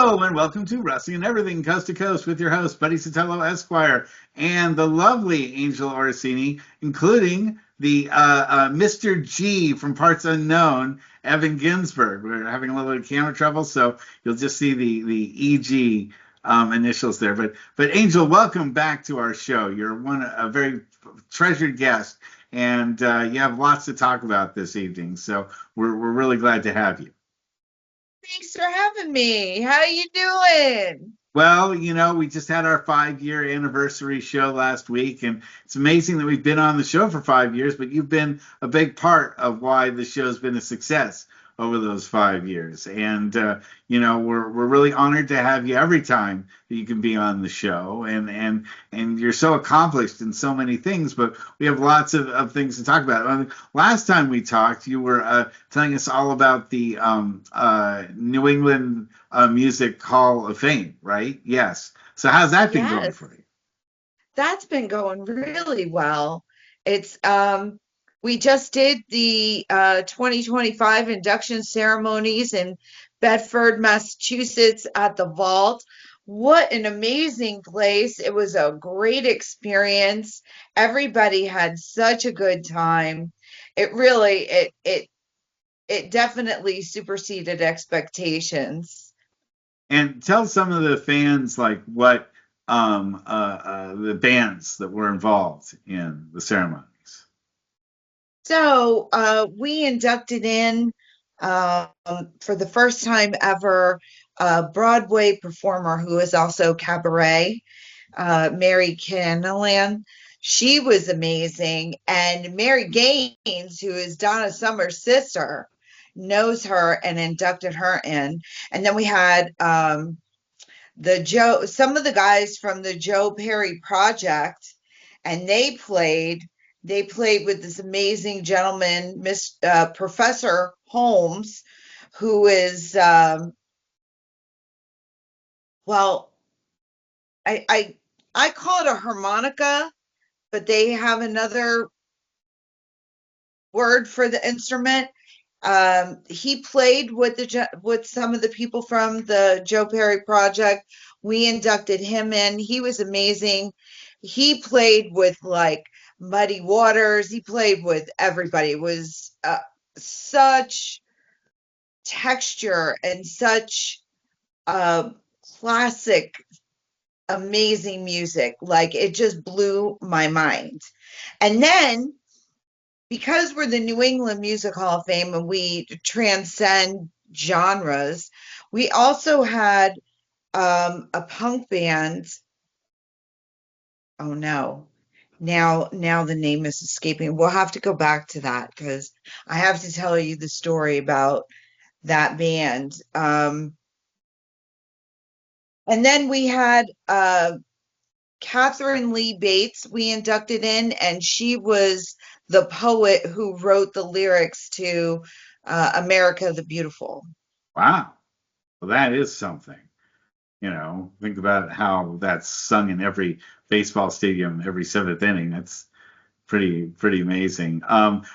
Hello and welcome to Wrestling and Everything Coast to Coast with your host, Buddy Sotelo Esquire, and the lovely Angel Orsini, including the Mr. G from Parts Unknown, Evan Ginsberg. We're having a little bit of camera trouble, so you'll just see the EG initials there. But Angel, welcome back to our show. You're a very treasured guest, and you have lots to talk about this evening. So we're really glad to have you. Thanks for having me. How you doing? Well, we just had our 5-year anniversary show last week, and it's amazing that we've been on the show for 5 years, but you've been a big part of why the show's been a success over those 5 years. And, we're really honored to have you every time that you can be on the show. And you're so accomplished in so many things, but we have lots of things to talk about. I mean, last time we talked, you were telling us all about the New England Music Hall of Fame, right? Yes. So how's that been going Yes, for you? that's been going really well. It's we just did the 2025 induction ceremonies in Bedford, Massachusetts at the Vault. What an amazing place. It was a great experience. Everybody had such a good time. It really it definitely superseded expectations. And tell some of the fans like what the bands that were involved in the ceremonies. So we inducted in for the first time ever a Broadway performer who is also cabaret, Mary Canalan. She was amazing. And Mary Gaines, who is Donna Summer's sister, knows her and inducted her in. And then we had some of the guys from the Joe Perry Project, and they played with this amazing gentleman, Miss Professor Holmes, who is well, I, I I call it a harmonica, but they have another word for the instrument. He played with with some of the people from the Joe Perry Project. We inducted him in. He was amazing. He played with like Muddy Waters. He played with everybody. It was such texture and such uh, classic, amazing music. Like it just blew my mind. And then because we're the New England Music Hall of Fame and we transcend genres, we also had a punk band. Oh no. Now the name is escaping. We'll have to go back to that because I have to tell you the story about that band. And then we had Catherine Lee Bates we inducted in, and she was the poet who wrote the lyrics to America the Beautiful. Wow. Well, that is something. Think about how that's sung in every baseball stadium every seventh inning. That's pretty amazing. Evan,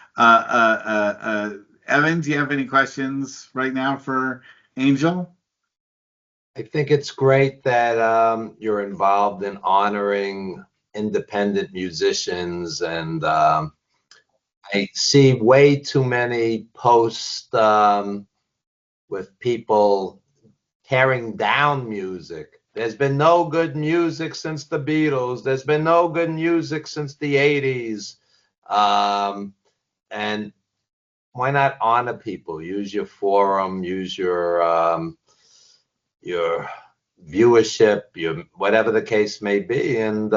do you have any questions right now for Angel? I think it's great that you're involved in honoring independent musicians, and I see way too many posts with people tearing down music. There's been no good music since the Beatles. There's been no good music since the 80s. And why not honor people? Use your forum, use your viewership, your whatever the case may be, and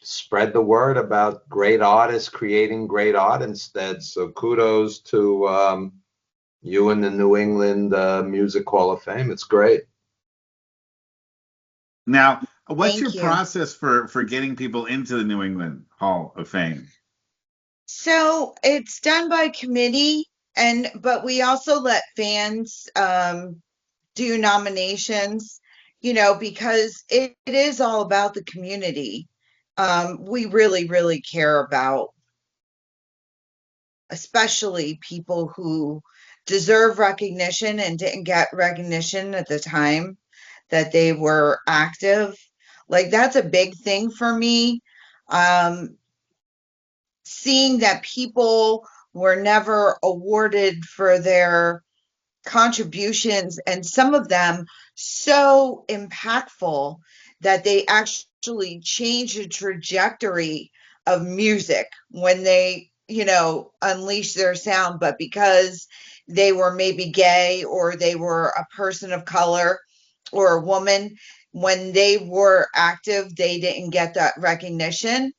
spread the word about great artists creating great art instead. So kudos to you and the New England Music Hall of Fame. It's great. Now, what's your Thank you. process for getting people into the New England Hall of Fame? So it's done by committee, and but we also let fans do nominations, because it is all about the community. We really, really care about especially people who deserve recognition and didn't get recognition at the time. that they were active. Like that's a big thing for me. Um, Seeing that people were never awarded for their contributions, and some of them so impactful that they actually change the trajectory of music when they, unleash their sound. But because they were maybe gay or they were a person of color or a woman, when they were active, they didn't get that recognition.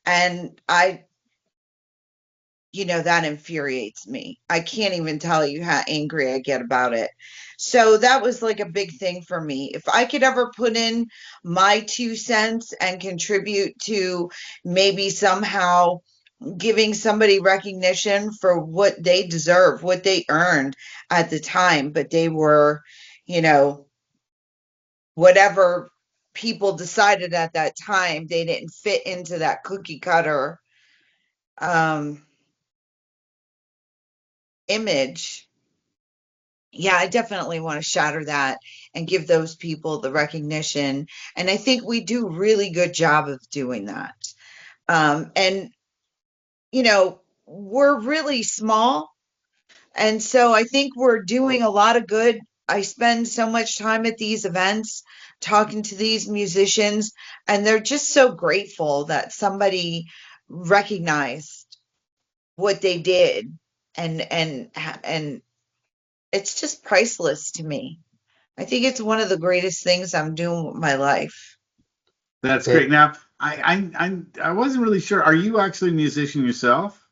And that infuriates me. I can't even tell you how angry I get about it. So that was like a big thing for me. If I could ever put in my 2 cents and contribute to maybe somehow giving somebody recognition for what they deserve, what they earned at the time, but they were, you know, whatever people decided at that time, they didn't fit into that cookie cutter um, image. Yeah, I definitely want to shatter that and give those people the recognition. And I think we do really good job of doing that. And we're really small, and so I think we're doing a lot of good. I spend so much time at these events talking to these musicians, and they're just so grateful that somebody recognized what they did, and it's just priceless to me. I think it's one of the greatest things I'm doing with my life. That's great. It, Now, I wasn't really sure. Are you actually a musician yourself?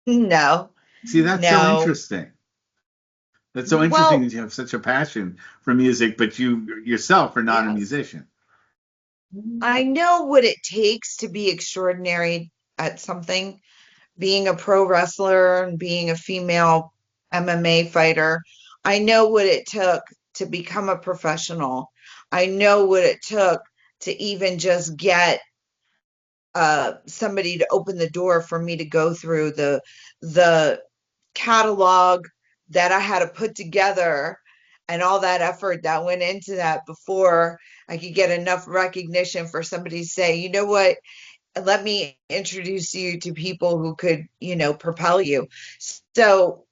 No, See, that's so no. interesting. That's so interesting Well, that you have such a passion for music, but you yourself are not a yes. musician. I know what it takes to be extraordinary at something. Being a pro wrestler and being a female MMA fighter, I know what it took to become a professional. I know what it took to even just get somebody to open the door for me to go through the catalog that I had to put together, and all that effort that went into that before I could get enough recognition for somebody to say, you know what, let me introduce you to people who could, propel you. So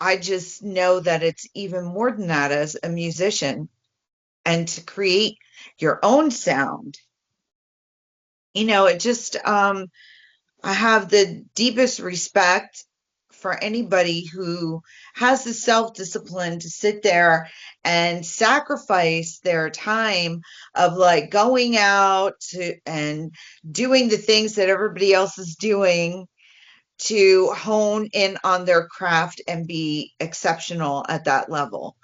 I just know that it's even more than that as a musician, and to create your own sound. It just I have the deepest respect for anybody who has the self discipline to sit there and sacrifice their time of like going out and doing the things that everybody else is doing to hone in on their craft and be exceptional at that level.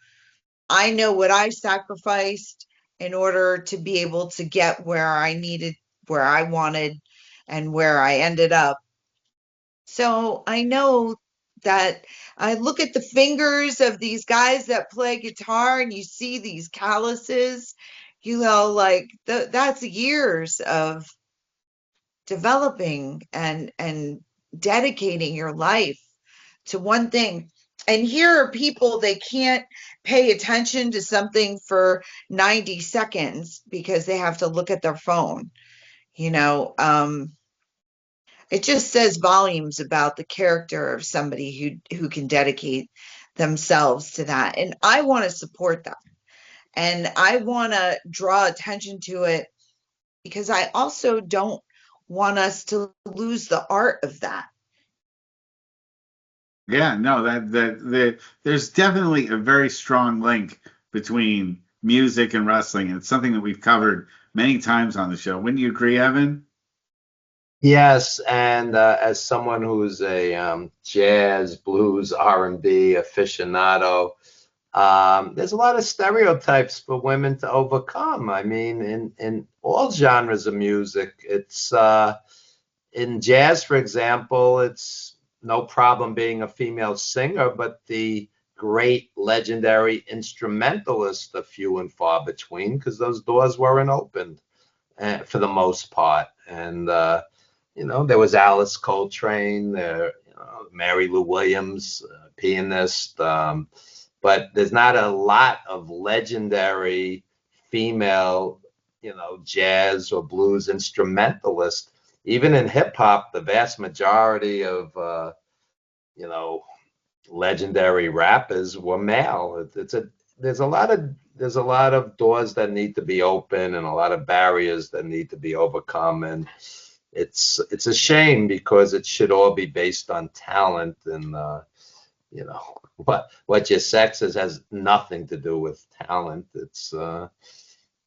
I know what I sacrificed in order to be able to get where I needed, where I wanted, and where I ended up. So I know that I look at the fingers of these guys that play guitar and you see these calluses, like that's years of developing and dedicating your life to one thing. And here are people, they can't pay attention to something for 90 seconds because they have to look at their phone. You know, it just says volumes about the character of somebody who can dedicate themselves to that. And I want to support that. And I want to draw attention to it because I also don't want us to lose the art of that. Yeah, no, there's definitely a very strong link between music and wrestling. And it's something that we've covered many times on the show. Wouldn't you agree, Evan? yes, and as someone who's a jazz, blues, R&B aficionado, there's a lot of stereotypes for women to overcome. I mean, in all genres of music, it's in jazz, for example, it's no problem being a female singer, but the great legendary instrumentalists are few and far between because those doors weren't opened for the most part. And there was Alice Coltrane, there, Mary Lou Williams, pianist. but there's not a lot of legendary female, jazz or blues instrumentalists. Even in hip hop, the vast majority of, legendary rappers were male. There's a lot of doors that need to be open and a lot of barriers that need to be overcome. And it's a shame because it should all be based on talent, and what your sex is has nothing to do with talent. It's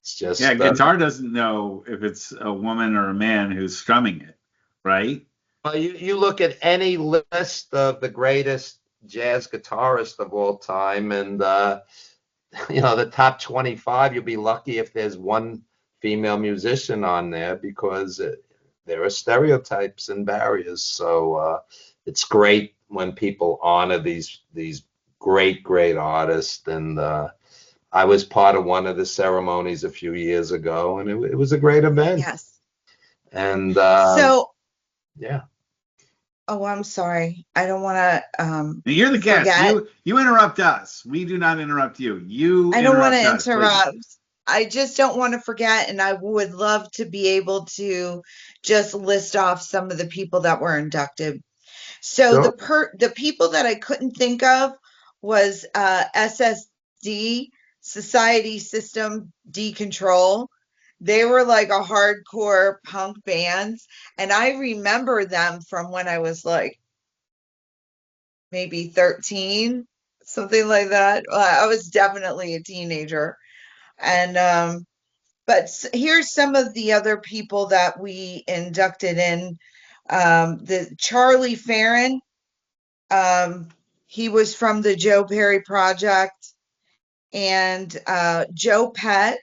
just guitar doesn't know if it's a woman or a man who's strumming it, right? well, you look at any list of the greatest jazz guitarists of all time, and the top 25, you'll be lucky if there's one female musician on there, because there are stereotypes and barriers. So it's great when people honor these great artists. And I was part of one of the ceremonies a few years ago, and it was a great event. Yes. And So, yeah. oh, I'm sorry. I don't want to You're the guest. forget. You interrupt us. We do not interrupt you. I don't want to us, interrupt. please. I just don't want to forget, and I would love to be able to just list off some of the people that were inducted. So Sure. the people that I couldn't think of was SSD, Society System Decontrol. They were like a hardcore punk band, and I remember them from when I was like maybe 13, something like that. I was definitely a teenager. And but here's some of the other people that we inducted in. The Charlie Farron, he was from the Joe Perry Project, and Joe Pett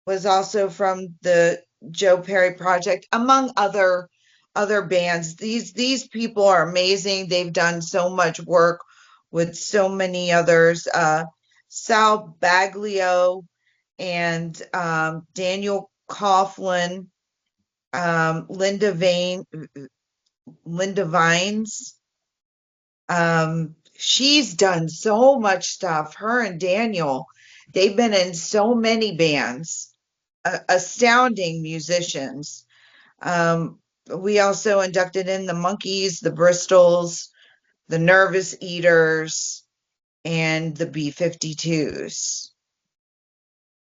was also from the Joe Perry Project, among other bands. These people are amazing. They've done so much work with so many others. Sal Baglio and Daniel Coughlin, Linda Vines. She's done so much stuff. Her and Daniel, they've been in so many bands. Astounding musicians. We also inducted in the Monkees, the Bristols, the Nervous Eaters, and the B-52s.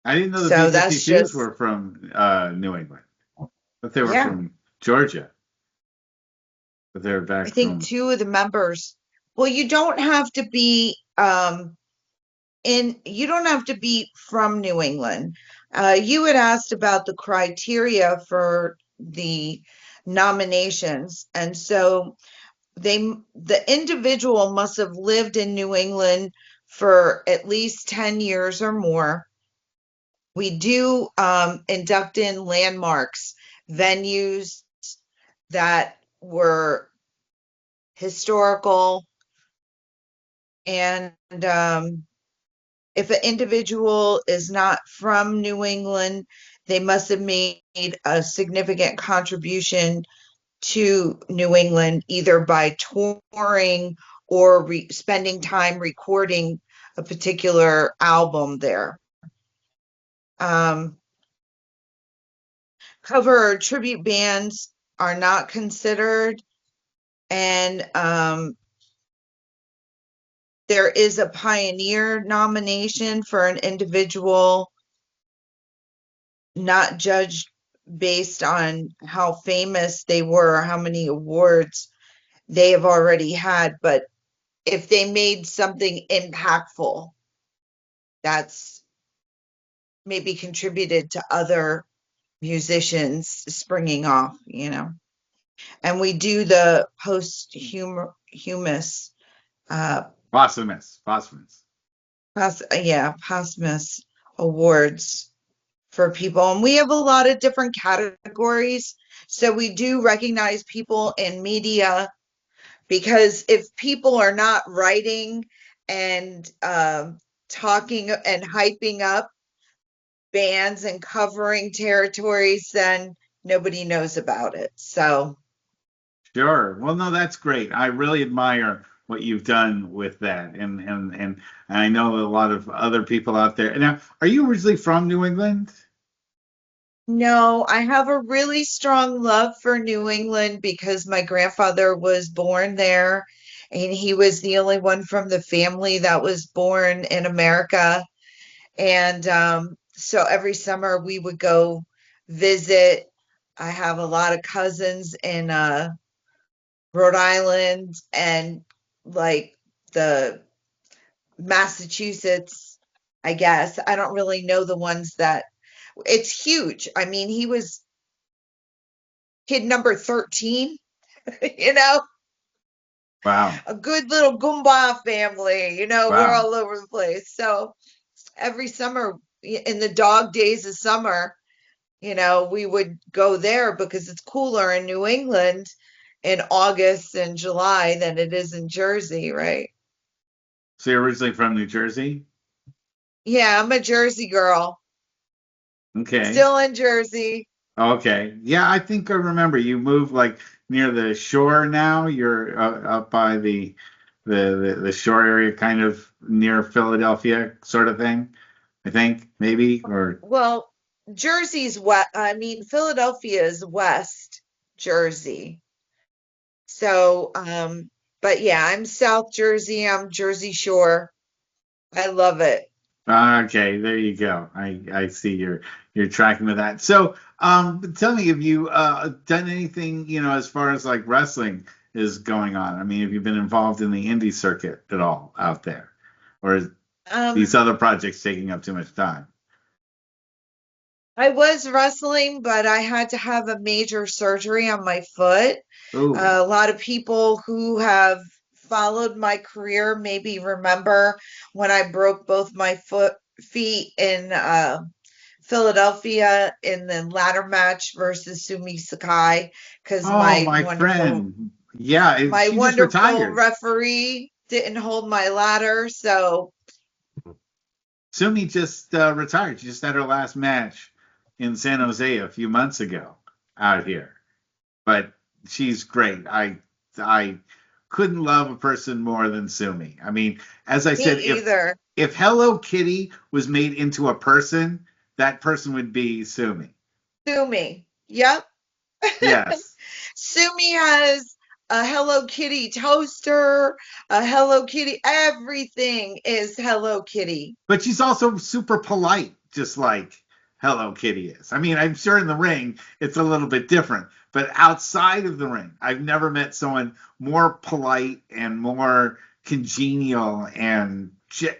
I didn't know the So that's B-52s just, were from New England, but they were yeah. from Georgia. But they're back I think from. two of the members. Well, you don't have to be you don't have to be from New England. You had asked about the criteria for the nominations, and so the individual must have lived in New England for at least 10 years or more. We do induct in landmarks, venues that were historical, and if an individual is not from New England, they must have made a significant contribution to New England, either by touring or spending time recording a particular album there. Cover or tribute bands are not considered, and there is a pioneer nomination for an individual, not judged based on how famous they were or how many awards they have already had, but if they made something impactful, that's maybe contributed to other musicians springing off, And we do the posthumous, Posthumous. posthumous awards for people. And we have a lot of different categories. So we do recognize people in media, because if people are not writing and talking and hyping up bands and covering territories, then nobody knows about it. So Sure. Well, no, that's great. I really admire what you've done with that, and I know a lot of other people out there. Now, are you originally from New England? No, I have a really strong love for New England because my grandfather was born there and he was the only one from the family that was born in America. And so every summer we would go visit. I have a lot of cousins in Rhode Island and like the Massachusetts, I guess. I don't really know the ones that it's huge. I mean, he was kid number 13, you know, Wow, a good little Goomba family, we're wow. all over the place. So every summer, in the dog days of summer, we would go there because it's cooler in New England in August and July than it is in Jersey, right? So you're originally from New Jersey? Yeah, I'm a Jersey girl, Okay. still in Jersey. Okay. Yeah, I think I remember you moved like near the shore now. You're up by the shore area, kind of near Philadelphia, sort of thing. I think maybe or Well, Jersey's west. I mean, Philadelphia is West Jersey. So, but yeah, I'm South Jersey. I'm Jersey Shore. I love it. okay. There you go. I see you're tracking with that. So, but tell me, have you done anything, as far as like wrestling is going on? I mean, have you been involved in the indie circuit at all out there, or is Um, these other projects taking up too much time? I was wrestling, but I had to have a major surgery on my foot. Oh, A lot of people who have followed my career maybe remember when I broke both my feet in Philadelphia in the ladder match versus Sumi Sakai because oh, my friend. Yeah, my she just wonderful retired. referee didn't hold my ladder. So Sumi just retired. She just had her last match in San Jose a few months ago out here. But she's great. I couldn't love a person more than Sumi. I mean, as I me said, either. if Hello Kitty was made into a person, that person would be Sumi. Sumi. Yep. Yes. Sumi has a Hello Kitty toaster, a Hello Kitty. Everything is Hello Kitty. But she's also super polite, just like Hello Kitty is. I mean, I'm sure in the ring it's a little bit different, but outside of the ring, I've never met someone more polite and more congenial. And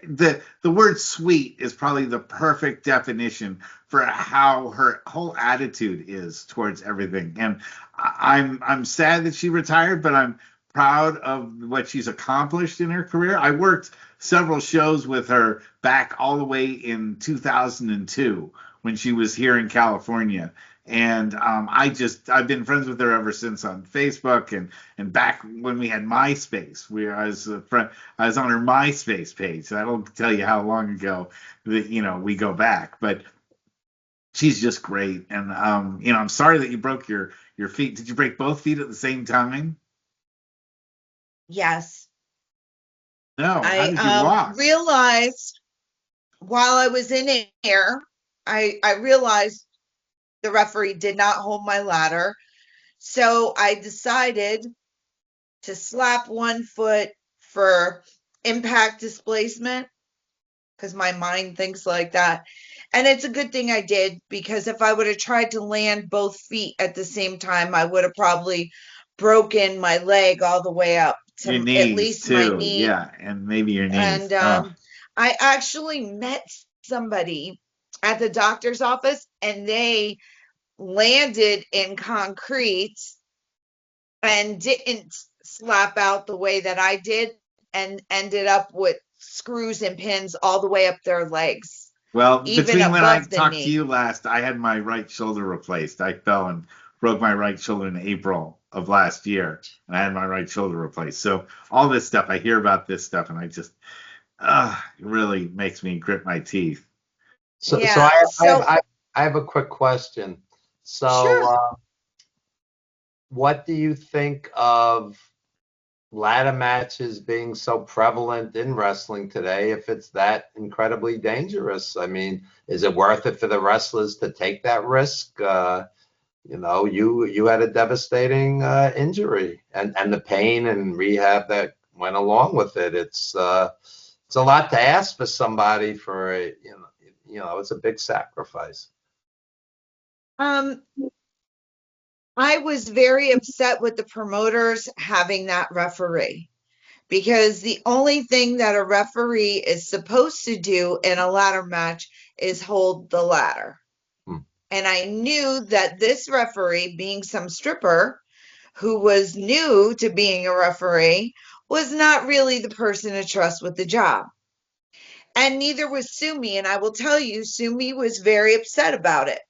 the word sweet is probably the perfect definition for how her whole attitude is towards everything. And I'm sad that she retired, but I'm proud of what she's accomplished in her career. I worked several shows with her back all the way in 2002 when she was here in California. And I've been friends with her ever since on Facebook and back when we had MySpace. I was on her MySpace page. I don't tell you how long ago that we go back, but she's just great. And I'm sorry that you broke your feet. Did you break both feet at the same time? Yes. No. How I did you walk? realized while I was in air, I realized the referee did not hold my ladder. So I decided to slap one foot for impact displacement because my mind thinks like that. And it's a good thing I did because if I would have tried to land both feet at the same time, I would have probably broken my leg all the way up Your to at knees least my too, knee. yeah, and maybe your knees. And Oh, I actually met somebody at the doctor's office and they landed in concrete and didn't slap out the way that I did and ended up with screws and pins all the way up their legs, well, even between when I above the talked to knee. you last, I had my right shoulder replaced. I fell and broke my right shoulder in April of last year, and I had my right shoulder replaced. So all this stuff, I hear about this stuff, and I just, it really makes me grit my teeth. So Yeah. So I have a quick question. So sure. what do you think of ladder matches being so prevalent in wrestling today, if it's that incredibly dangerous. I mean, is it worth it for the wrestlers to take that risk? You had a devastating injury, and the pain and rehab that went along with it. It's a lot to ask for somebody for it's a big sacrifice. Um, I was very upset with the promoters having that referee because the only thing that a referee is supposed to do in a ladder match is hold the ladder. And I knew that this referee, being some stripper who was new to being a referee, was not really the person to trust with the job. And neither was Sumi. And I will tell you, Sumi was very upset about it.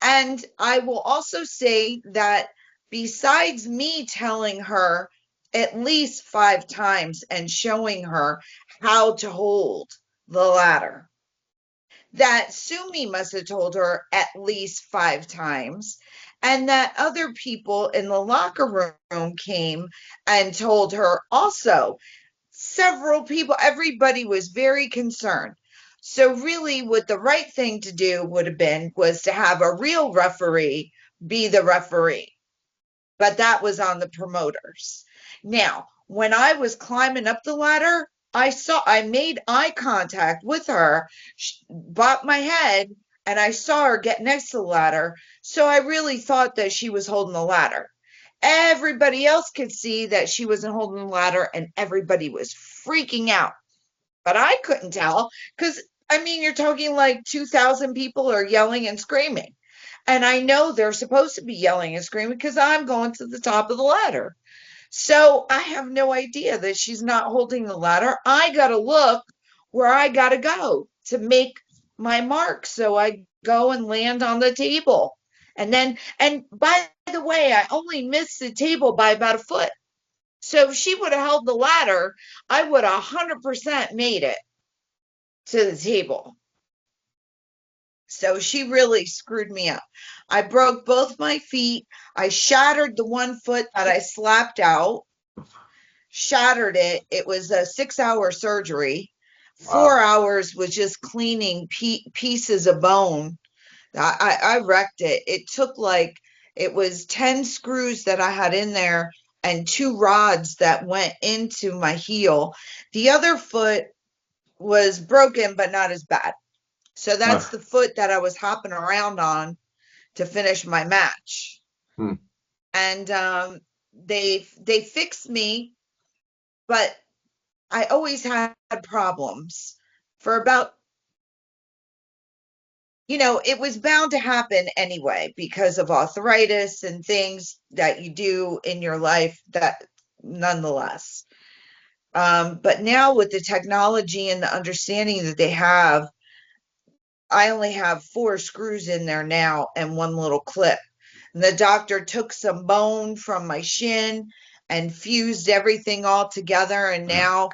And I will also say that besides me telling her at least 5 times and showing her how to hold the ladder, that Sumi must have told her at least 5 times, and that other people in the locker room came and told her also. Several people, everybody was very concerned. So really what the right thing to do would have been was to have a real referee be the referee. But that was on the promoters. Now, when I was climbing up the ladder, I made eye contact with her, bopped my head, and I saw her get next to the ladder. So I really thought that she was holding the ladder. Everybody else could see that she wasn't holding the ladder, and everybody was freaking out. But I couldn't tell because, I mean, you're talking like 2,000 people are yelling and screaming. And I know they're supposed to be yelling and screaming because I'm going to the top of the ladder. So I have no idea that she's not holding the ladder. I got to look where I got to go to make my mark. So I go and land on the table. And by the way, I only missed the table by about a foot. So if she would have held the ladder, I would have 100% made it to the table. So she really screwed me up. I broke both my feet. I shattered the one foot that I slapped out, shattered it. It was a 6-hour surgery. Wow. 4 hours was just cleaning pieces of bone. I wrecked it. It was 10 screws that I had in there and 2 rods that went into my heel. The other foot was broken, but not as bad. So that's the foot that I was hopping around on to finish my match. And they fixed me, but I always had problems for about, it was bound to happen anyway because of arthritis and things that you do in your life that nonetheless. But now with the technology and the understanding that they have, I only have 4 screws in there now and one little clip. And the doctor took some bone from my shin and fused everything all together. And now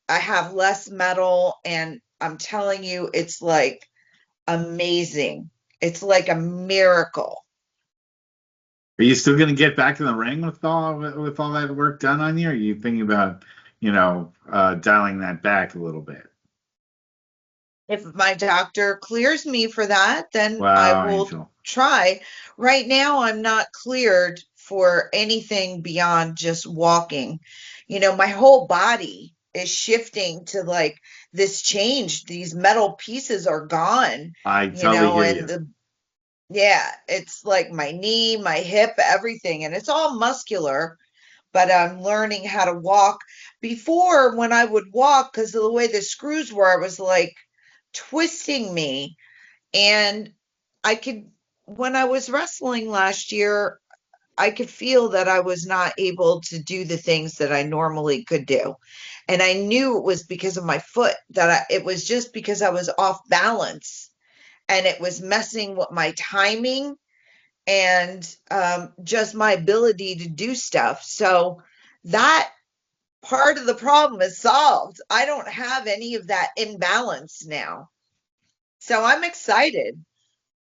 I have less metal. And I'm telling you, it's like amazing. It's like a miracle. Are you still going to get back in the ring with all that work done on you? Or are you thinking about, dialing that back a little bit? If my doctor clears me for that, then Wow, I will Angel. try. Right now, I'm not cleared for anything beyond just walking. My whole body is shifting to like this change. These metal pieces are gone, I totally hear you. and yeah, it's like my knee, my hip, everything, and it's all muscular, but I'm learning how to walk. Before, when I would walk, because of the way the screws were, it was like twisting me. And when I was wrestling last year, I could feel that I was not able to do the things that I normally could do. And I knew it was because of my foot, it was just because I was off balance and it was messing with my timing and just my ability to do stuff. So that part of the problem is solved. I don't have any of that imbalance now. So I'm excited.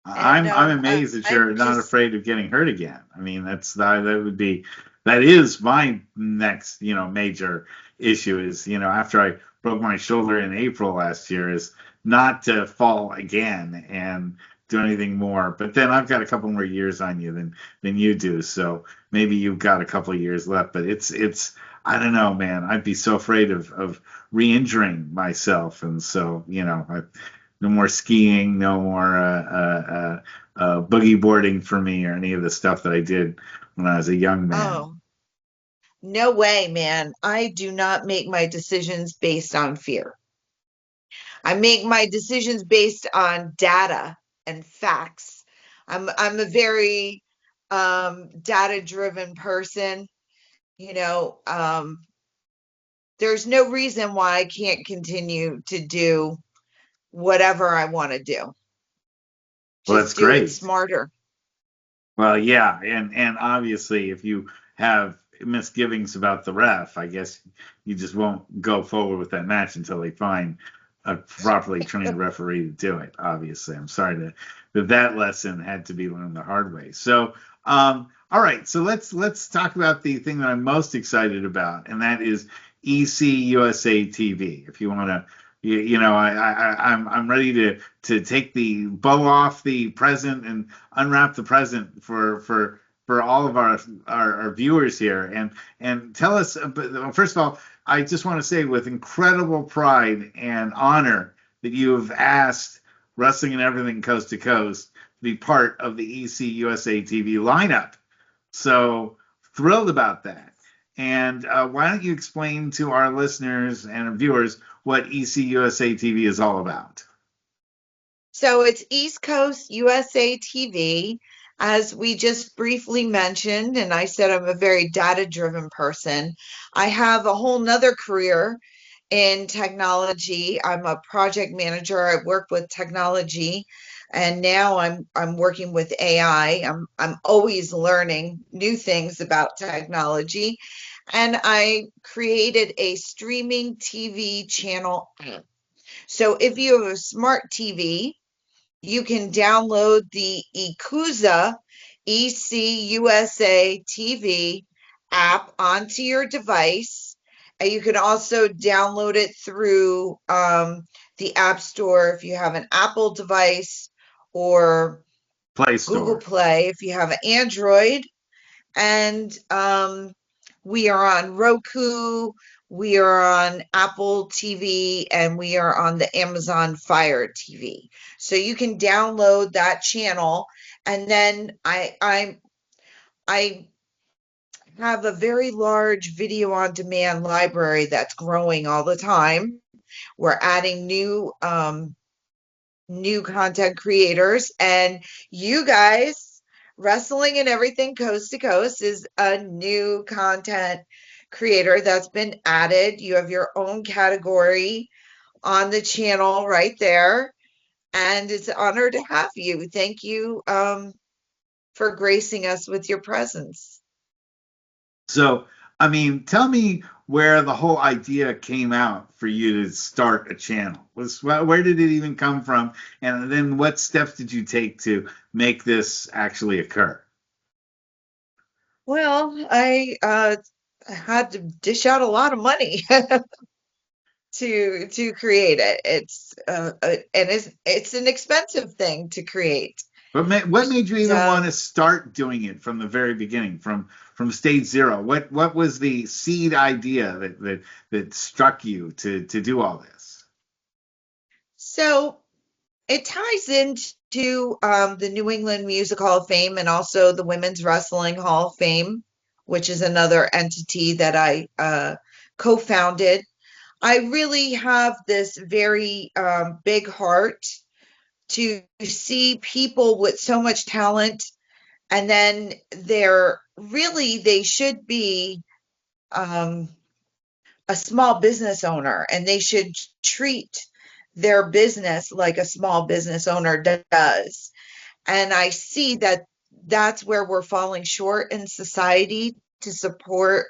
And I'm amazed that I'm you're not just, afraid of getting hurt again. I mean, that would be that is my next, major issue is, after I broke my shoulder in April last year, is not to fall again and do anything more. But then I've got a couple more years on you than you do, so maybe you've got a couple of years left. But it's I don't know, man. I'd be so afraid of re-injuring myself, and so no more skiing, no more boogie boarding for me, or any of the stuff that I did when I was a young man. Oh, no way, man. I do not make my decisions based on fear. I make my decisions based on data and facts. I'm a very data driven person. You know, there's no reason why I can't continue to do whatever I want to do. Well, that's Just do it great. smarter. Well, yeah, and obviously, if you have misgivings about the ref, I guess you just won't go forward with that match until they find a properly trained referee to do it. Obviously, I'm sorry that lesson had to be learned the hard way. So, all right, so let's talk about the thing that I'm most excited about, and that is ECUSA TV. If you want to, I'm ready to take the bow off the present and unwrap the present for all of our viewers here, and tell us. But first of all, I just want to say with incredible pride and honor that you have asked Wrestling and Everything Coast to Coast to be part of the ECUSA TV lineup. So thrilled about that. And why don't you explain to our listeners and viewers what ECUSA TV is all about? So it's East Coast USA TV. As we just briefly mentioned, and I said I'm a very data driven person. I have a whole nother career in technology. I'm a project manager. I work with technology, and now I'm working with AI. I'm always learning new things about technology, and I created a streaming TV channel app. So if you have a smart TV, you can download the ECUSA ECUSA TV app onto your device. And you can also download it through the App Store if you have an Apple device, or Play Google Store. Play if you have an Android. And we are on Roku, we are on Apple TV, and we are on the Amazon Fire TV. So you can download that channel, and then I have a very large video on demand library that's growing all the time. We're adding new content creators, and you guys, Wrestling and Everything Coast to Coast is a new content creator that's been added. You have your own category on the channel right there, and it's an honor to have you. Thank you for gracing us with your presence. So, I mean, tell me where the whole idea came out for you to start a channel. Where did it even come from? And then what steps did you take to make this actually occur? Well, I had to dish out a lot of money to create it. And it's an expensive thing to create. What made you even want Um, to start doing it from the very beginning, from stage zero? What was the seed idea that struck you to do all this? so it ties into the New England Music Hall of Fame and also the Women's Wrestling Hall of Fame, which is another entity that I co-founded. I really have this very big heart to see people with so much talent, and then they should be um, a small business owner, and they should treat their business like a small business owner does. And I see that that's where we're falling short in society to support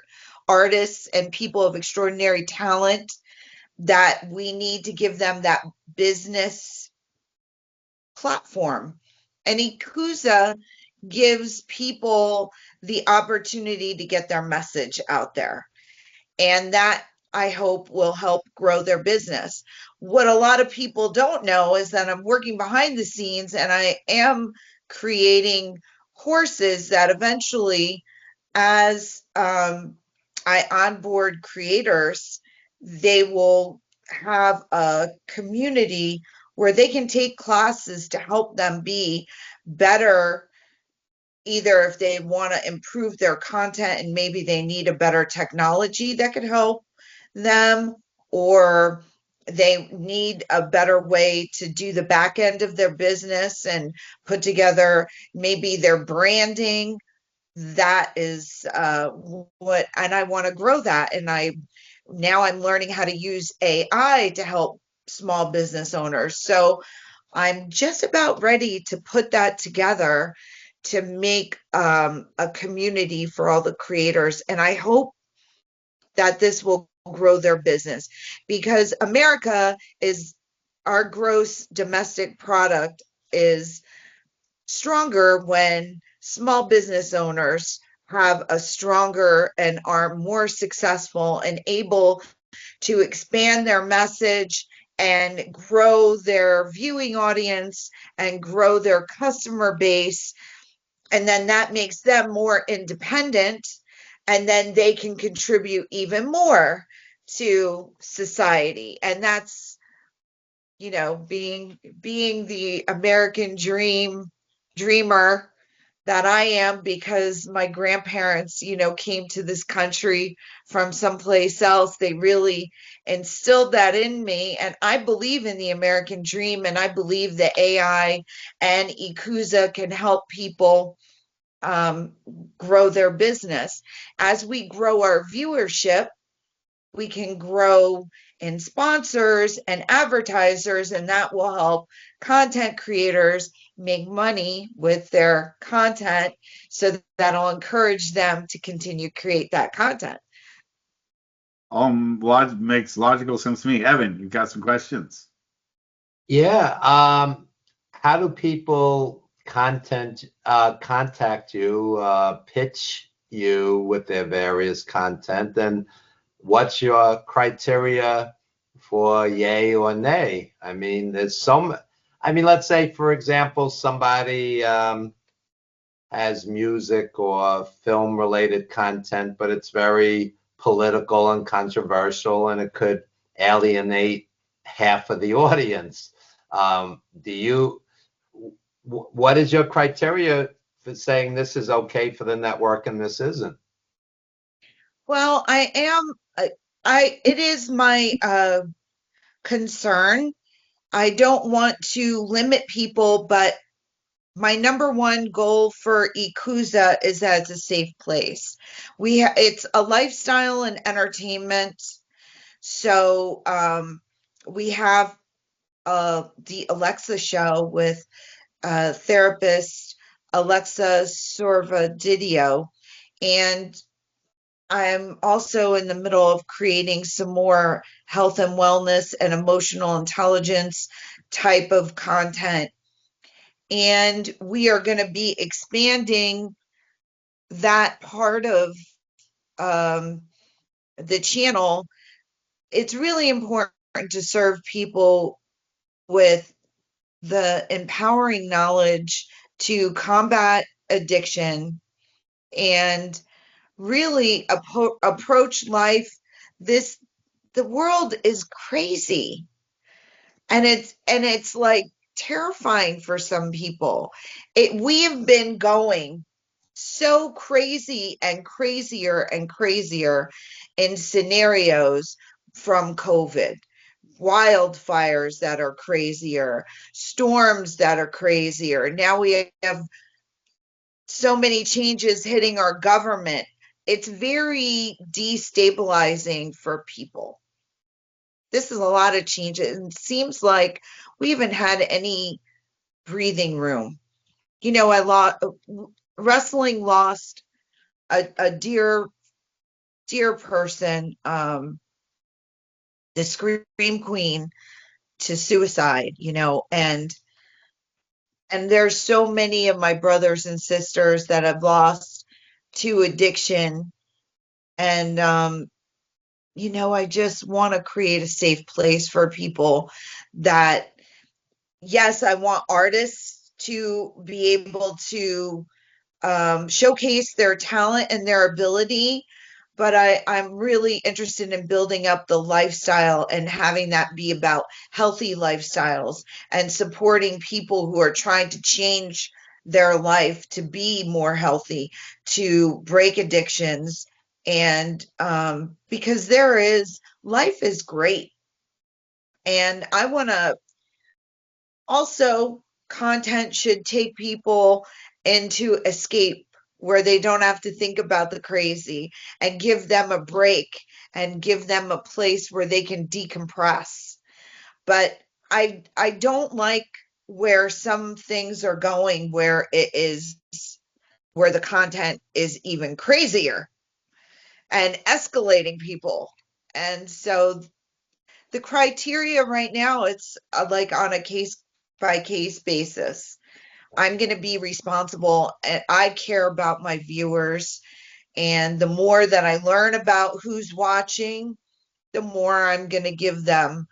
artists and people of extraordinary talent, that we need to give them that business platform. And ECUSA gives people the opportunity to get their message out there. And that, I hope, will help grow their business. What a lot of people don't know is that I'm working behind the scenes and I am creating courses that eventually, as I onboard creators, they will have a community where they can take classes to help them be better, either if they want to improve their content and maybe they need a better technology that could help them, or they need a better way to do the back end of their business and put together maybe their branding. That is what, and I want to grow that. And now I'm learning how to use AI to help small business owners. So I'm just about ready to put that together to make a community for all the creators. And I hope that this will grow their business, because America is, our gross domestic product is stronger when small business owners have a stronger and are more successful and able to expand their message and grow their viewing audience and grow their customer base. And then that makes them more independent, and then they can contribute even more to society. And that's, being the American dreamer that I am, because my grandparents, came to this country from someplace else. They really instilled that in me. And I believe in the American dream. And I believe that AI and ECUSA can help people um, grow their business. As we grow our viewership, we can grow in sponsors and advertisers, and that will help content creators make money with their content. So that'll encourage them to continue to create that content. Makes logical sense to me. Evan, you've got some questions. Yeah. How do people contact you, pitch you with their various content, and what's your criteria for yay or nay? I mean, let's say, for example, somebody has music or film related content, but it's very political and controversial, and it could alienate half of the audience. What is your criteria for saying this is okay for the network and this isn't? Well, it is my concern. I don't want to limit people, but my number one goal for ECUSA is that it's a safe place. It's a lifestyle and entertainment. So we have the Alexa show with therapist Alexa Sorvadidio, and I'm also in the middle of creating some more health and wellness and emotional intelligence type of content. And we are going to be expanding that part of um, the channel. It's really important to serve people with the empowering knowledge to combat addiction and really approach life. The world is crazy, and it's like terrifying for some people. We have been going so crazy and crazier and crazier in scenarios from COVID. Wildfires that are crazier, storms that are crazier. Now we have so many changes hitting our government. It's very destabilizing for people. This is a lot of changes. It seems like we haven't had any breathing room. Wrestling lost a dear person, the Scream Queen, to suicide, and And there's so many of my brothers and sisters that have lost to addiction. And, I just want to create a safe place for people that, yes, I want artists to be able to showcase their talent and their ability. But I'm really interested in building up the lifestyle and having that be about healthy lifestyles and supporting people who are trying to change their life to be more healthy, to break addictions. And because life is great. And I want to also, content should take people into escape where they don't have to think about the crazy and give them a break and give them a place where they can decompress. But I don't like where some things are going where the content is even crazier and escalating people. And so the criteria right now, it's like on a case by case basis. I'm going to be responsible and I care about my viewers. And the more that I learn about who's watching, the more I'm going to give them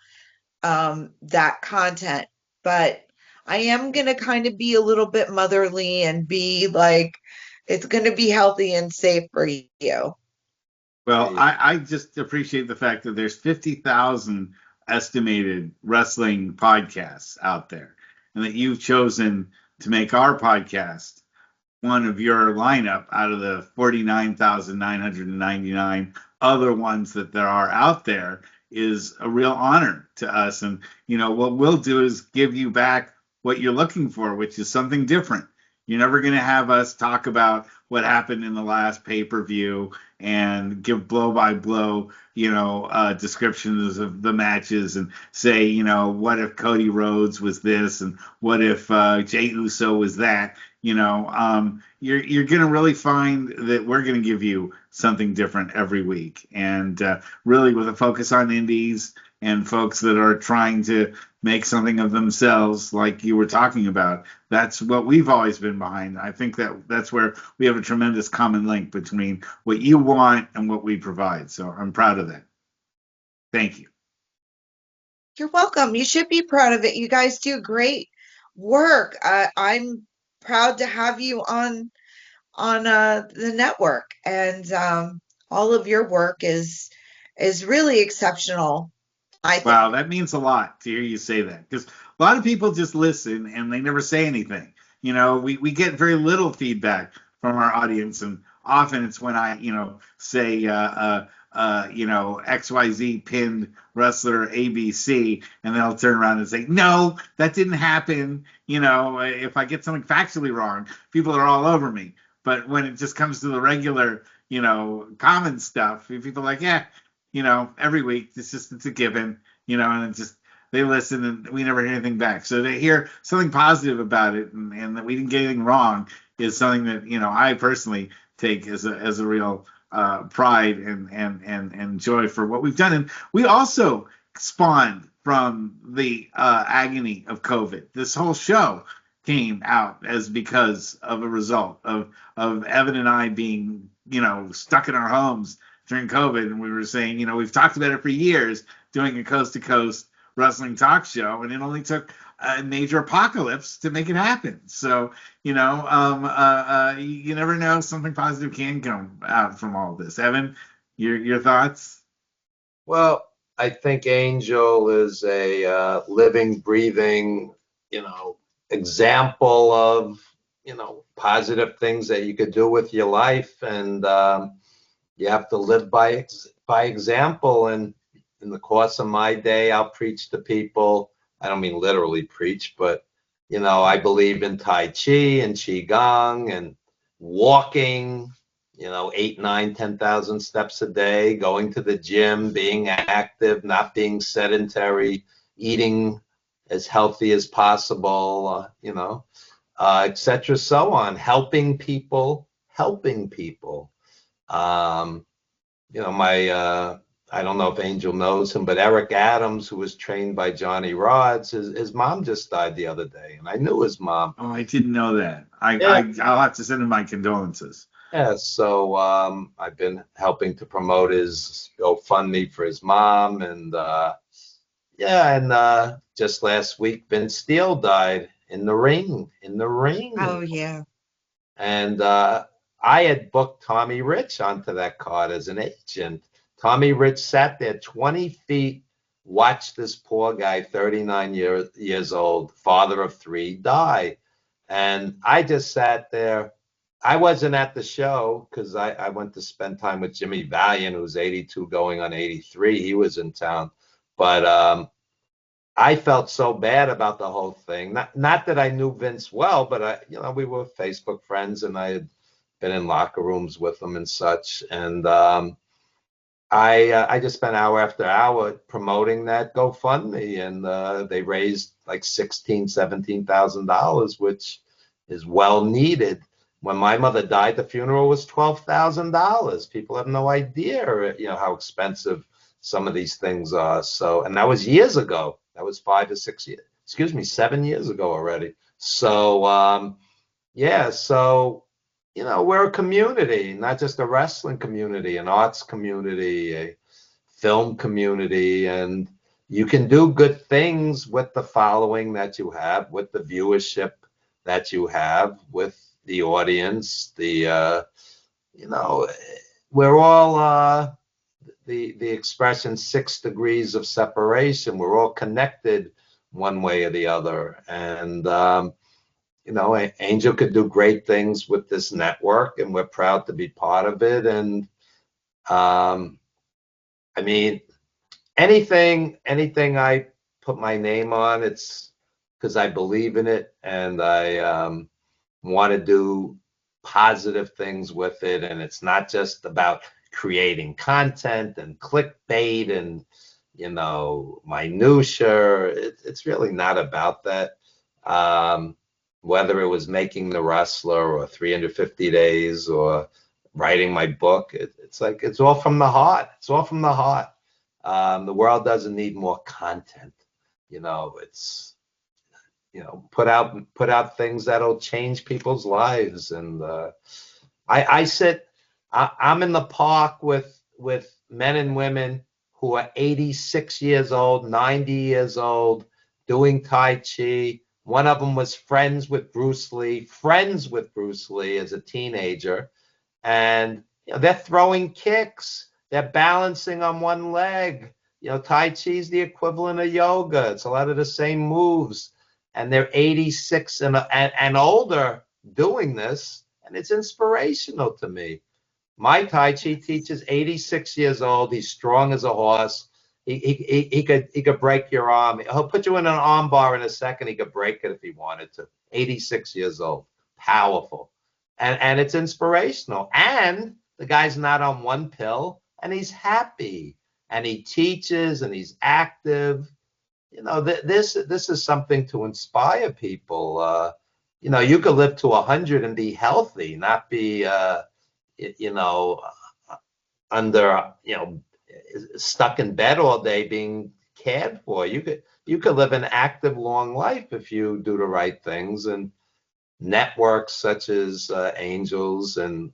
that content. But I am going to kind of be a little bit motherly and be like, it's going to be healthy and safe for you. Well, I just appreciate the fact that there's 50,000 estimated wrestling podcasts out there, and that you've chosen to make our podcast one of your lineup out of the 49,999 other ones that there are out there is a real honor to us. And, what we'll do is give you back what you're looking for, which is something different. You're never going to have us talk about what happened in the last pay-per-view and give blow by blow, descriptions of the matches and say, what if Cody Rhodes was this and what if Jey Uso was that? You're going to really find that we're going to give you something different every week, and really with a focus on indies and folks that are trying to make something of themselves, like you were talking about. That's what we've always been behind. I think that's where we have a tremendous common link between what you want and what we provide. So I'm proud of that. Thank you. You're welcome. You should be proud of it. You guys do great work. I'm proud to have you on the network, and all of your work is really exceptional, I think. Wow, that means a lot to hear you say that, because a lot of people just listen and they never say anything. We get very little feedback from our audience, and often it's when I, say, XYZ pinned wrestler ABC, and they'll turn around and say, no, that didn't happen. If I get something factually wrong, people are all over me. But when it just comes to the regular, common stuff, people are like, yeah, every week it's a given, and it's just they listen and we never hear anything back. So to hear something positive about it and that we didn't get anything wrong is something that I personally take as a real pride and joy for what we've done. And we also spawned from the agony of COVID. This whole show came out as because of a result of Evan and I being stuck in our homes during COVID, and we were saying, we've talked about it for years, doing a coast-to-coast wrestling talk show, and it only took a major apocalypse to make it happen. So, you never know, something positive can come out from all this. Evan, your thoughts? Well, I think Angel is a living, breathing, example of, positive things that you could do with your life, and you have to live by example. And in the course of my day, I'll preach to people. I don't mean literally preach, but I believe in Tai Chi and Qigong and walking, 8, 9, 10,000 steps a day, going to the gym, being active, not being sedentary, eating as healthy as possible, etc. So on, helping people. My I don't know if Angel knows him, but Eric Adams, who was trained by Johnny Rods, his mom just died the other day, and I knew his mom. Oh, I didn't know that. Yeah, I'll have to send him my condolences. yeah. So I've been helping to promote his GoFundMe for his mom, and yeah, and just last week, Vince Steele died in the ring, in the Oh ring. yeah. And I had booked Tommy Rich onto that card as an agent. Tommy Rich sat there 20 feet, watched this poor guy, 39 years old, father of three, die. And I just sat there. I wasn't at the show because I went to spend time with Jimmy Valiant, who's 82 going on 83. He was in town. But I felt so bad about the whole thing. Not that I knew Vince well, but we were Facebook friends, and I had been in locker rooms with him and such. And I just spent hour after hour promoting that GoFundMe, and they raised like $17,000, which is well needed. When my mother died, the funeral was $12,000. People have no idea, how expensive some of these things are. So, and that was years ago. That was 5 or 6 years. Excuse me, 7 years ago already. So, yeah. So, we're a community, not just a wrestling community, an arts community, a film community, and you can do good things with the following that you have, with the viewership that you have, with the audience. We're all the expression 6 degrees of separation. We're all connected one way or the other, and Angel could do great things with this network, and we're proud to be part of it. And I mean, anything I put my name on, it's because I believe in it, and I want to do positive things with it. And it's not just about creating content and clickbait and minutia. It's really not about that. Whether it was making The Wrestler or 350 Days or writing my book, it's like it's all from the heart. It's all from the heart. The world doesn't need more content. It's put out things that'll change people's lives. And I'm in the park with men and women who are 86 years old, 90 years old, doing Tai Chi. One of them was friends with Bruce Lee as a teenager. And they're throwing kicks. They're balancing on one leg. Tai Chi is the equivalent of yoga. It's a lot of the same moves. And they're 86 and older doing this. And it's inspirational to me. My Tai Chi teacher's 86 years old. He's strong as a horse. He could break your arm. He'll put you in an arm bar in a second. He could break it if he wanted to. 86 years old. Powerful. And it's inspirational. And the guy's not on one pill, and he's happy. And he teaches, and he's active. This is something to inspire people. You could live to 100 and be healthy, not be under stuck in bed all day being cared for. You could live an active, long life if you do the right things. And networks such as Angels, and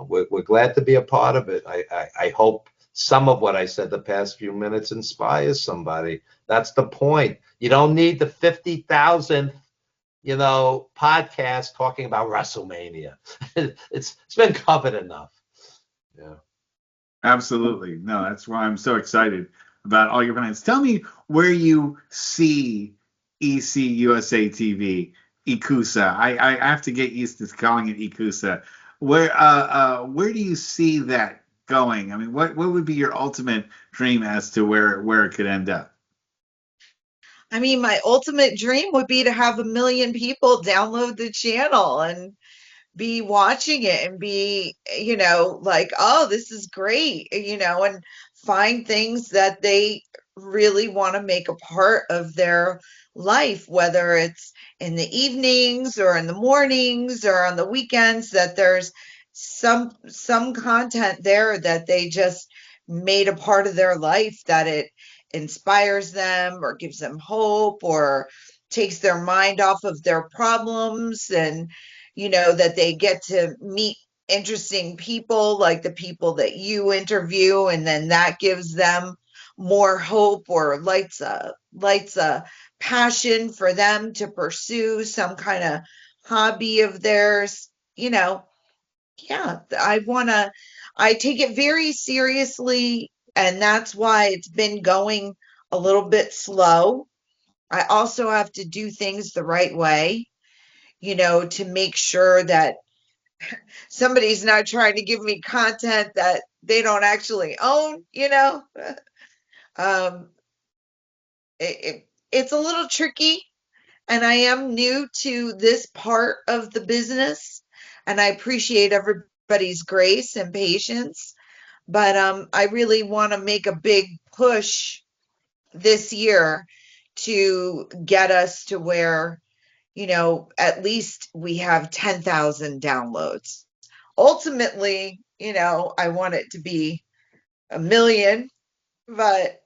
we're glad to be a part of it. I hope some of what I said the past few minutes inspires somebody. That's the point. You don't need the 50,000th podcast talking about WrestleMania. It's been covered enough. Yeah. Absolutely. No, that's why I'm so excited about all your plans. Tell me where you see ECUSA TV, ECUSA. I have to get used to calling it ECUSA. Where do you see that going? I mean, what would be your ultimate dream as to where it could end up? I mean, my ultimate dream would be to have 1 million people download the channel and be watching it and be, like, oh, this is great, and find things that they really want to make a part of their life, whether it's in the evenings or in the mornings or on the weekends, that there's some content there that they just made a part of their life, that it inspires them or gives them hope or takes their mind off of their problems, and that they get to meet interesting people like the people that you interview, and then that gives them more hope or lights a passion for them to pursue some kind of hobby of theirs. Yeah, I take it very seriously, and that's why it's been going a little bit slow. I also have to do things the right way, to make sure that somebody's not trying to give me content that they don't actually own. Um, it's a little tricky, and I am new to this part of the business, and I appreciate everybody's grace and patience. But I really want to make a big push this year to get us to where, at least we have 10,000 downloads. Ultimately, I want it to be a million, but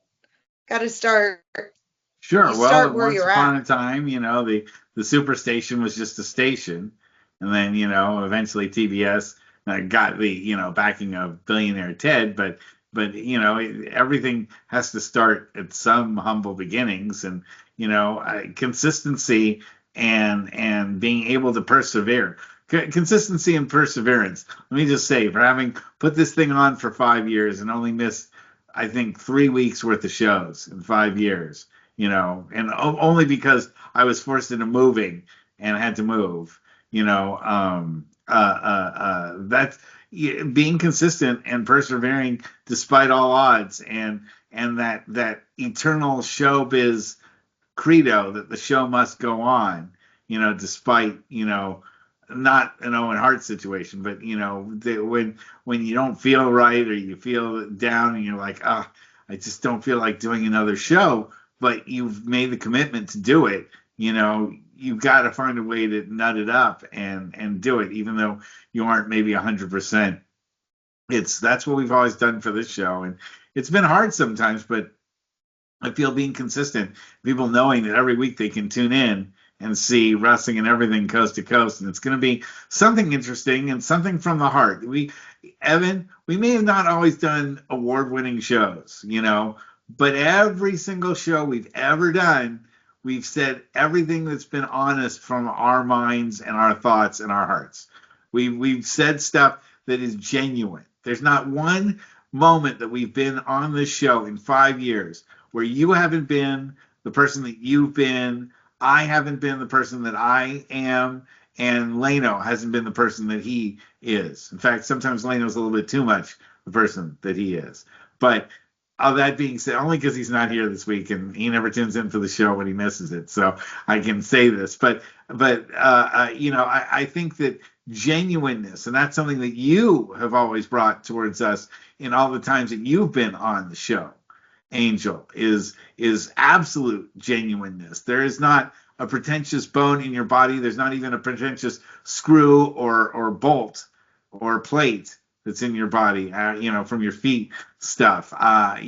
got to start. You Sure. Well, start where once you're at. upon a time, the superstation was just a station, and then eventually TBS got the backing of billionaire Ted, but everything has to start at some humble beginnings, and consistency and being able to persevere. Consistency and perseverance. Let me just say, for having put this thing on for 5 years and only missed, I think, 3 weeks worth of shows in 5 years, and only because I was forced into moving and had to move, that's being consistent and persevering despite all odds, and that eternal showbiz credo that the show must go on, despite, not an Owen Hart situation, but when you don't feel right or you feel down and you're like, ah, I just don't feel like doing another show, but you've made the commitment to do it, you've got to find a way to nut it up and do it, even though you aren't maybe 100%. That's what we've always done for this show, and it's been hard sometimes, but I feel being consistent, people knowing that every week they can tune in and see wrestling and everything coast to coast, and it's going to be something interesting and something from the heart. Evan, we may have not always done award-winning shows, but every single show we've ever done, we've said everything that's been honest from our minds and our thoughts and our hearts. We've said stuff that is genuine. There's not one moment that we've been on this show in 5 years where you haven't been the person that you've been, I haven't been the person that I am, and Leno hasn't been the person that he is. In fact, sometimes Leno's a little bit too much the person that he is. But all that being said, only because he's not here this week and he never tunes in for the show when he misses it, so I can say this. But I think that genuineness, and that's something that you have always brought towards us in all the times that you've been on the show, Angel, is absolute genuineness. There is not a pretentious bone in your body. There's not even a pretentious screw or bolt or plate that's in your body, from your feet stuff. I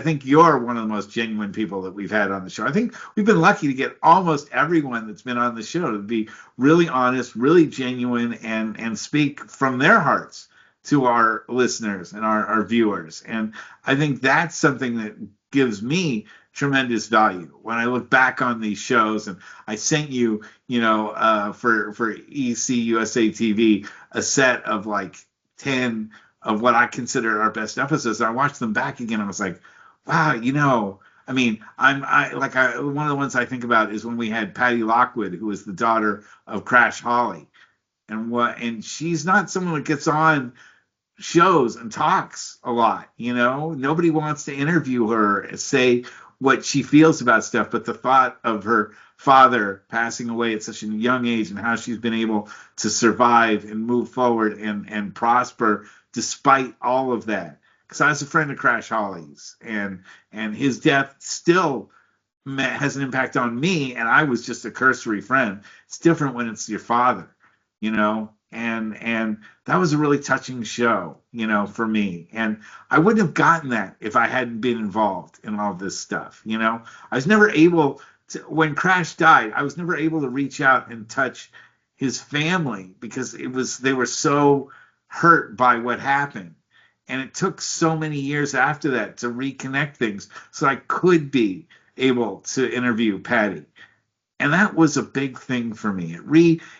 think you're one of the most genuine people that we've had on the show. I think we've been lucky to get almost everyone that's been on the show to be really honest, really genuine, and speak from their hearts to our listeners and our viewers. And I think that's something that gives me tremendous value when I look back on these shows. And I sent you, for ECUSA TV, a set of like 10 of what I consider our best episodes. And I watched them back again. And I was like, wow, one of the ones I think about is when we had Patty Lockwood, who was the daughter of Crash Holly. And she's not someone that gets on shows and talks a lot. Nobody wants to interview her, say what she feels about stuff, but the thought of her father passing away at such a young age and how she's been able to survive and move forward and prosper despite all of that. Because I was a friend of Crash Holly's, and his death still has an impact on me, and I was just a cursory friend. It's different when it's your father, and that was a really touching show, for me. And I wouldn't have gotten that if I hadn't been involved in all this stuff. I was never able to, when Crash died, I was never able to reach out and touch his family because they were so hurt by what happened. And it took so many years after that to reconnect things so I could be able to interview Patty. And that was a big thing for me.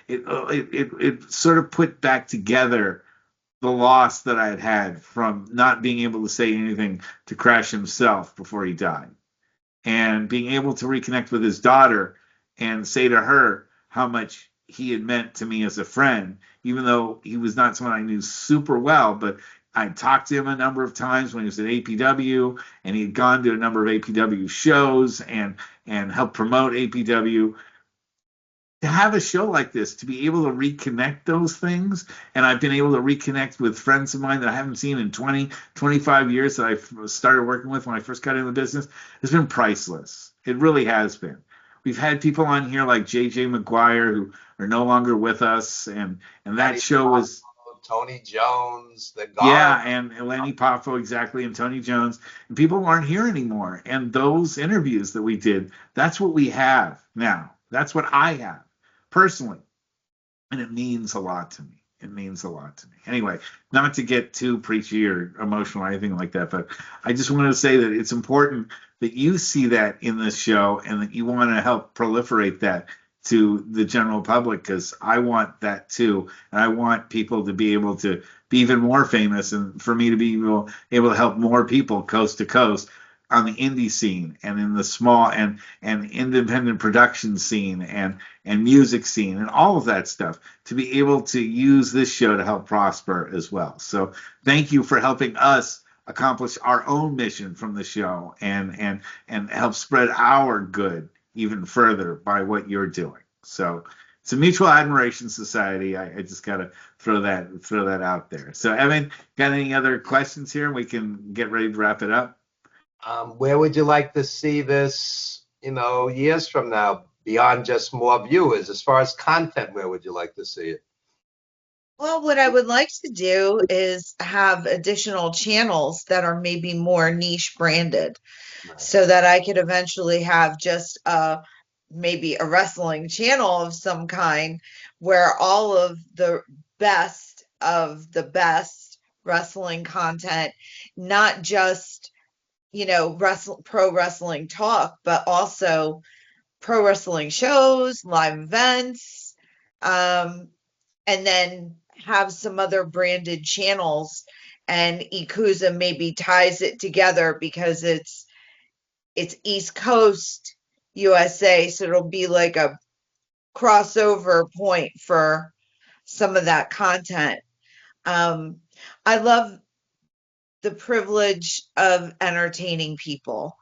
It sort of put back together the loss that I had had from not being able to say anything to Crash himself before he died, and being able to reconnect with his daughter and say to her how much he had meant to me as a friend, even though he was not someone I knew super well, but I talked to him a number of times when he was at APW, and he had gone to a number of APW shows and helped promote APW. To have a show like this, to be able to reconnect those things, and I've been able to reconnect with friends of mine that I haven't seen in 20, 25 years that I started working with when I first got into the business, has been priceless. It really has been. We've had people on here like JJ McGuire who are no longer with us, and that show was, Tony Jones, the yeah, guard. and Lenny Poffo, exactly, and Tony Jones, and people aren't here anymore. And those interviews that we did, that's what we have now. That's what I have personally, and it means a lot to me. It means a lot to me. Anyway, not to get too preachy or emotional or anything like that, but I just wanted to say that it's important that you see that in this show and that you want to help proliferate that to the general public, because I want that too. And I want people to be able to be even more famous, and for me to be able to help more people coast to coast on the indie scene and in the small and independent production scene and music scene and all of that stuff, to be able to use this show to help prosper as well. So thank you for helping us accomplish our own mission from the show and help spread our good even further by what you're doing. So it's a mutual admiration society. I just gotta throw that out there. So Evan, got any other questions here? We can get ready to wrap it up. Where would you like to see this, years from now, beyond just more viewers? As far as content, where would you like to see it? Well, what I would like to do is have additional channels that are maybe more niche branded, Right. so that I could eventually have just maybe a wrestling channel of some kind where all of the best of the best wrestling content, not just, pro wrestling talk, but also pro wrestling shows, live events, um, and then have some other branded channels. And ECUSA maybe ties it together because it's East Coast USA, so it'll be like a crossover point for some of that content. Um, I love the privilege of entertaining people.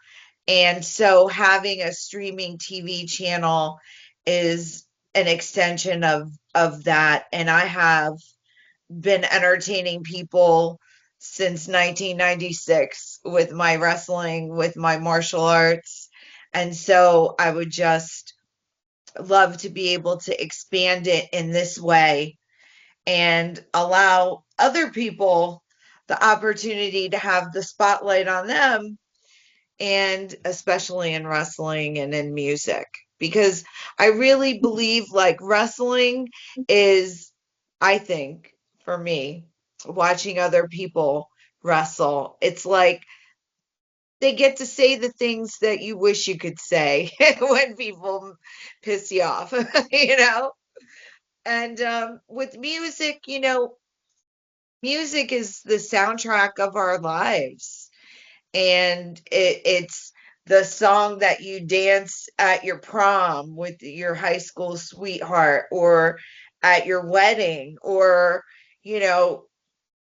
And so having a streaming TV channel is an extension of that. And I have been entertaining people since 1996 with my wrestling, with my martial arts. And so I would just love to be able to expand it in this way and allow other people the opportunity to have the spotlight on them, and especially in wrestling and in music, because I really believe like wrestling is, I think, for me, watching other people wrestle, it's like they get to say the things that you wish you could say when people piss you off, you know? And with music, music is the soundtrack of our lives. And it's the song that you dance at your prom with your high school sweetheart, or at your wedding, or, you know,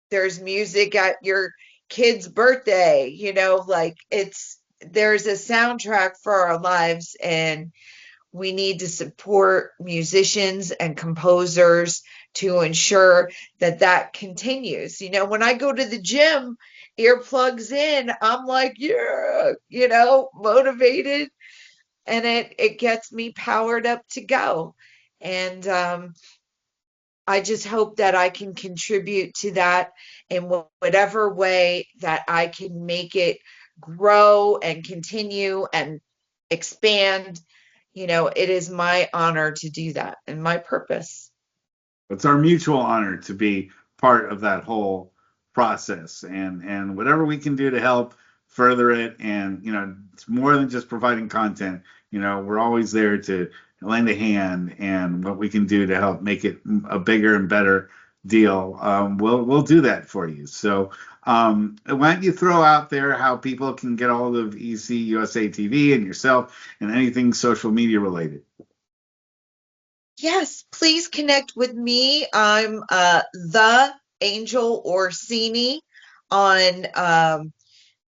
there's music at your kid's birthday, like there's a soundtrack for our lives, and we need to support musicians and composers to ensure that that continues. When I go to the gym, earplugs in, I'm like, yeah, motivated, and it gets me powered up to go. And I just hope that I can contribute to that in whatever way that I can make it grow and continue and expand. It is my honor to do that and my purpose. It's our mutual honor to be part of that whole process, and whatever we can do to help further it. And it's more than just providing content. We're always there to lend a hand, and what we can do to help make it a bigger and better deal, we'll do that for you. So why don't you throw out there how people can get all of ECUSA TV and yourself and anything social media related? Yes, please connect with me. I'm the Angel Orsini on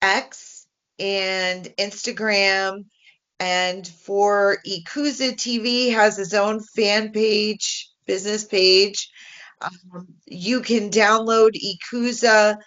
X and Instagram. And for ECUSA TV has its own fan page, business page. You can download ECUSA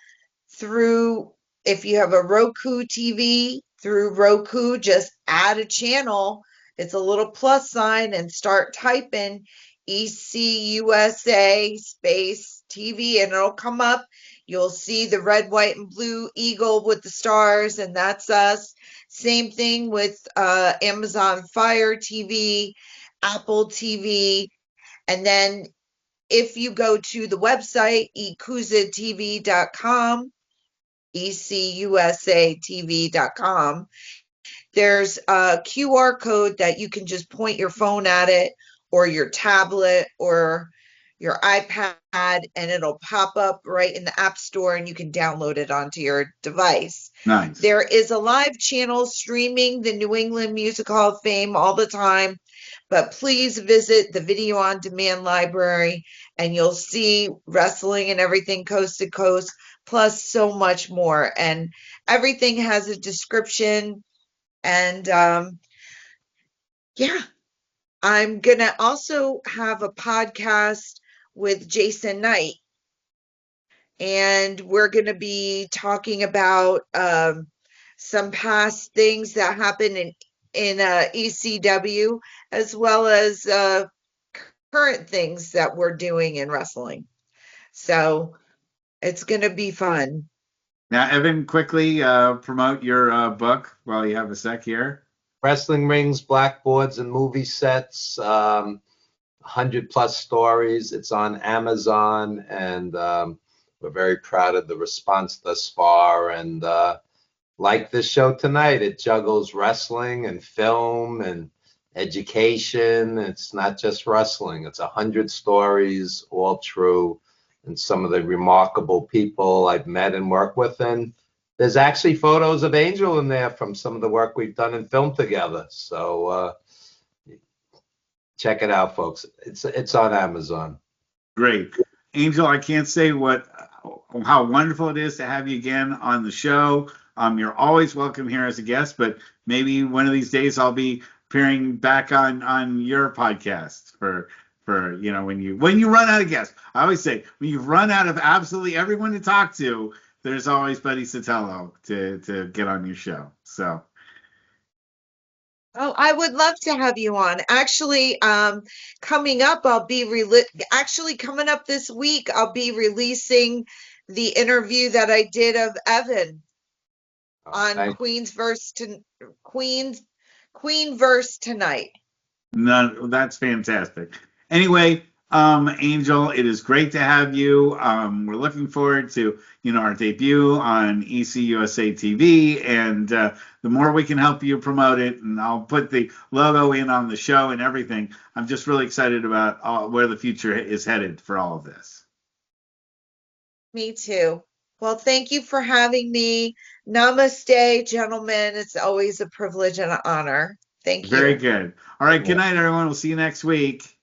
through, if you have a Roku TV, through Roku, just add a channel. It's a little plus sign and start typing ECUSA space TV and it'll come up. You'll see the red, white, and blue eagle with the stars, and that's us. Same thing with Amazon Fire TV, Apple TV, and then if you go to the website ecusatv.com, ECUSATV.com, there's a QR code that you can just point your phone at it or your tablet or your iPad, and it'll pop up right in the App Store and you can download it onto your device. Nice. There is a live channel streaming the New England Music Hall of Fame all the time, but please visit the video on demand library and you'll see wrestling and everything coast to coast, plus so much more. And everything has a description. And yeah, I'm going to also have a podcast with Jason Knight. And we're going to be talking about some past things that happened in ECW, as well as current things that we're doing in wrestling. So it's going to be fun. Now, Evan, quickly promote your book while you have a sec here. Wrestling rings, blackboards, and movie sets. 100 plus stories. It's on Amazon, and we're very proud of the response thus far. And like this show tonight, it juggles wrestling and film and education. It's not just wrestling. It's 100 stories, all true, and some of the remarkable people I've met and worked with. And there's actually photos of Angel in there from some of the work we've done in film together. So check it out, folks. It's on Amazon. Great. Angel, I can't say how wonderful it is to have you again on the show. You're always welcome here as a guest, but maybe one of these days I'll be appearing back on your podcast for when you run out of guests. I always say when you run out of absolutely everyone to talk to, there's always Buddy Sotelo to get on your show. So. Oh, I would love to have you on. Actually, coming up, coming up this week, I'll be releasing the interview that I did of Evan on Queen verse tonight. No, that's fantastic. Anyway, Angel, it is great to have you. We're looking forward to our debut on ECUSA TV, and the more we can help you promote it, and I'll put the logo in on the show and everything. I'm just really excited about where the future is headed for all of this. Me too. Well, thank you for having me. Namaste, gentlemen. It's always a privilege and an honor. Thank you. Very good. All right. Good night, everyone. We'll see you next week.